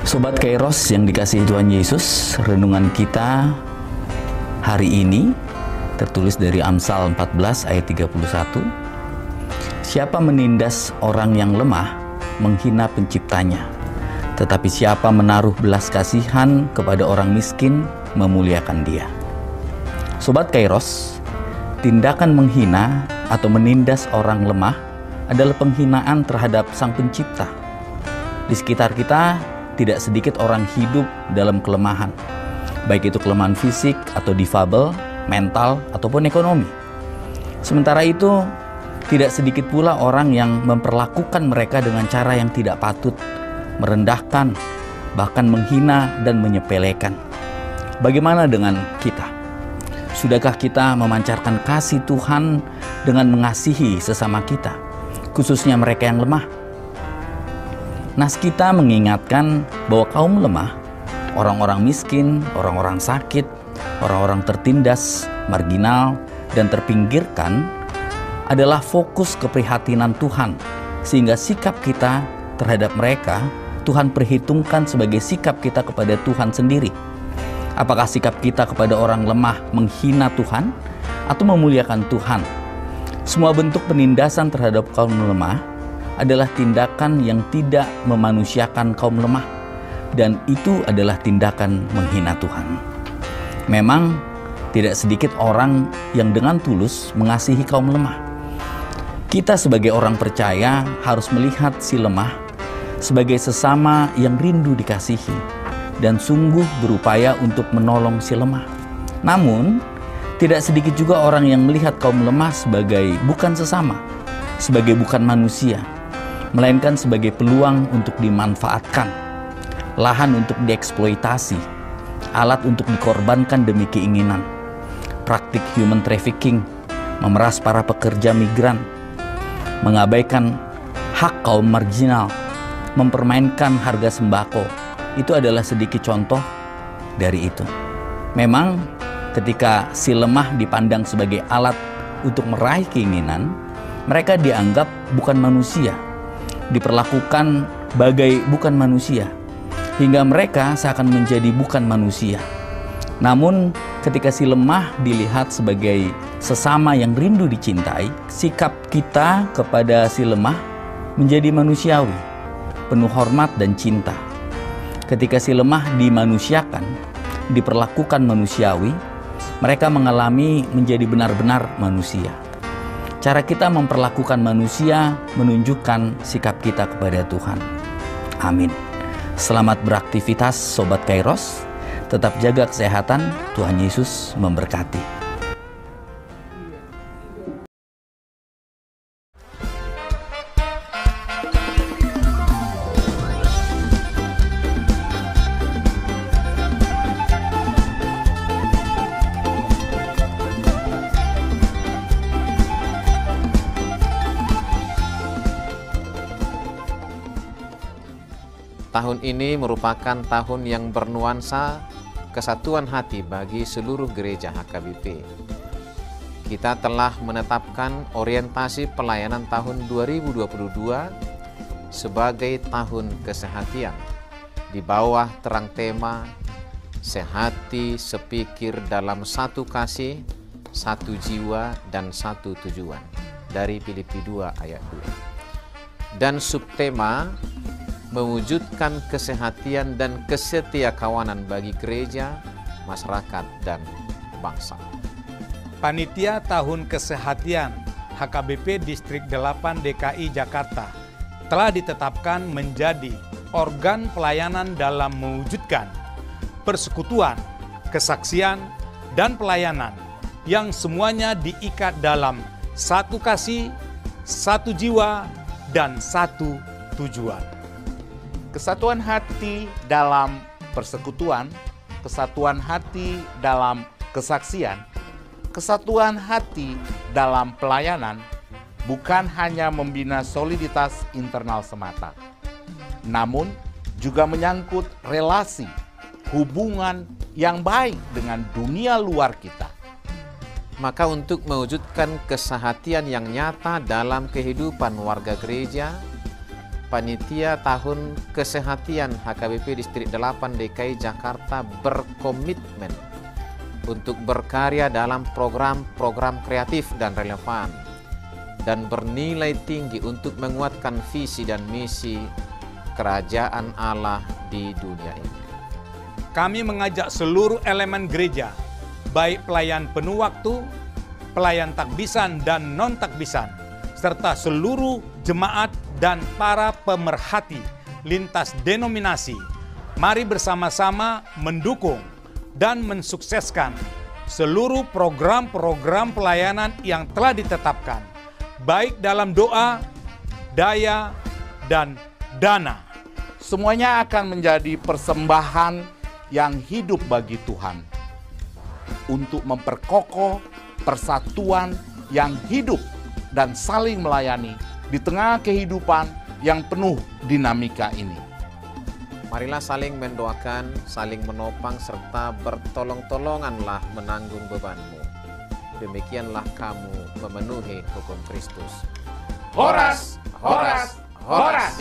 Sobat Kairos yang dikasihi Tuhan Yesus, renungan kita hari ini tertulis dari Amsal 14 ayat 31. Siapa menindas orang yang lemah, menghina penciptanya. Tetapi siapa menaruh belas kasihan kepada orang miskin, memuliakan dia. Sobat Kairos, tindakan menghina atau menindas orang lemah adalah penghinaan terhadap Sang Pencipta. Di sekitar kita, tidak sedikit orang hidup dalam kelemahan, baik itu kelemahan fisik atau difabel, mental, ataupun ekonomi. Sementara itu, tidak sedikit pula orang yang memperlakukan mereka dengan cara yang tidak patut, merendahkan, bahkan menghina dan menyepelekan. Bagaimana dengan kita? Sudahkah kita memancarkan kasih Tuhan dengan mengasihi sesama kita, khususnya mereka yang lemah? Nas kita mengingatkan bahwa kaum lemah, orang-orang miskin, orang-orang sakit, orang-orang tertindas, marginal, dan terpinggirkan adalah fokus keprihatinan Tuhan, sehingga sikap kita terhadap mereka Tuhan perhitungkan sebagai sikap kita kepada Tuhan sendiri. Apakah sikap kita kepada orang lemah menghina Tuhan atau memuliakan Tuhan? Semua bentuk penindasan terhadap kaum lemah adalah tindakan yang tidak memanusiakan kaum lemah, dan itu adalah tindakan menghina Tuhan. Memang tidak sedikit orang yang dengan tulus mengasihi kaum lemah. Kita sebagai orang percaya harus melihat si lemah sebagai sesama yang rindu dikasihi dan sungguh berupaya untuk menolong si lemah. Namun, tidak sedikit juga orang yang melihat kaum lemah sebagai bukan sesama, sebagai bukan manusia, melainkan sebagai peluang untuk dimanfaatkan, lahan untuk dieksploitasi, alat untuk dikorbankan demi keinginan, praktik human trafficking, memeras para pekerja migran, mengabaikan hak kaum marginal, mempermainkan harga sembako. Itu adalah sedikit contoh dari itu. Memang ketika si lemah dipandang sebagai alat untuk meraih keinginan, mereka dianggap bukan manusia, diperlakukan bagai bukan manusia, hingga mereka seakan menjadi bukan manusia. Namun ketika si lemah dilihat sebagai sesama yang rindu dicintai, sikap kita kepada si lemah menjadi manusiawi, penuh hormat dan cinta. Ketika si lemah dimanusiakan, diperlakukan manusiawi, mereka mengalami menjadi benar-benar manusia. Cara kita memperlakukan manusia menunjukkan sikap kita kepada Tuhan. Amin. Selamat beraktivitas Sobat Kairos. Tetap jaga kesehatan. Tuhan Yesus memberkati. Tahun ini merupakan tahun yang bernuansa kesatuan hati bagi seluruh gereja HKBP. Kita telah menetapkan orientasi pelayanan tahun 2022 sebagai tahun kesehatian di bawah terang tema sehati sepikir dalam satu kasih, satu jiwa, dan satu tujuan dari Filipi 2 ayat 2. Dan subtema mewujudkan kesehatian dan kesetiakawanan bagi gereja, masyarakat, dan bangsa. Panitia Tahun Kesehatian HKBP Distrik 8 DKI Jakarta telah ditetapkan menjadi organ pelayanan dalam mewujudkan persekutuan, kesaksian, dan pelayanan yang semuanya diikat dalam satu kasih, satu jiwa, dan satu tujuan. Kesatuan hati dalam persekutuan, kesatuan hati dalam kesaksian, kesatuan hati dalam pelayanan bukan hanya membina soliditas internal semata, namun juga menyangkut relasi, hubungan yang baik dengan dunia luar kita. Maka untuk mewujudkan kesehatian yang nyata dalam kehidupan warga gereja, Panitia Tahun Kesehatan HKBP Distrik 8 DKI Jakarta berkomitmen untuk berkarya dalam program-program kreatif dan relevan dan bernilai tinggi untuk menguatkan visi dan misi Kerajaan Allah di dunia ini. Kami mengajak seluruh elemen gereja, baik pelayan penuh waktu, pelayan takbisan dan non-takbisan, serta seluruh jemaat dan para pemerhati lintas denominasi, mari bersama-sama mendukung dan mensukseskan seluruh program-program pelayanan yang telah ditetapkan, baik dalam doa, daya, dan dana. Semuanya akan menjadi persembahan yang hidup bagi Tuhan untuk memperkokoh persatuan yang hidup dan saling melayani di tengah kehidupan yang penuh dinamika ini. Marilah saling mendoakan, saling menopang, serta bertolong-tolonganlah menanggung bebanmu. Demikianlah kamu memenuhi hukum Kristus. Horas, horas, horas!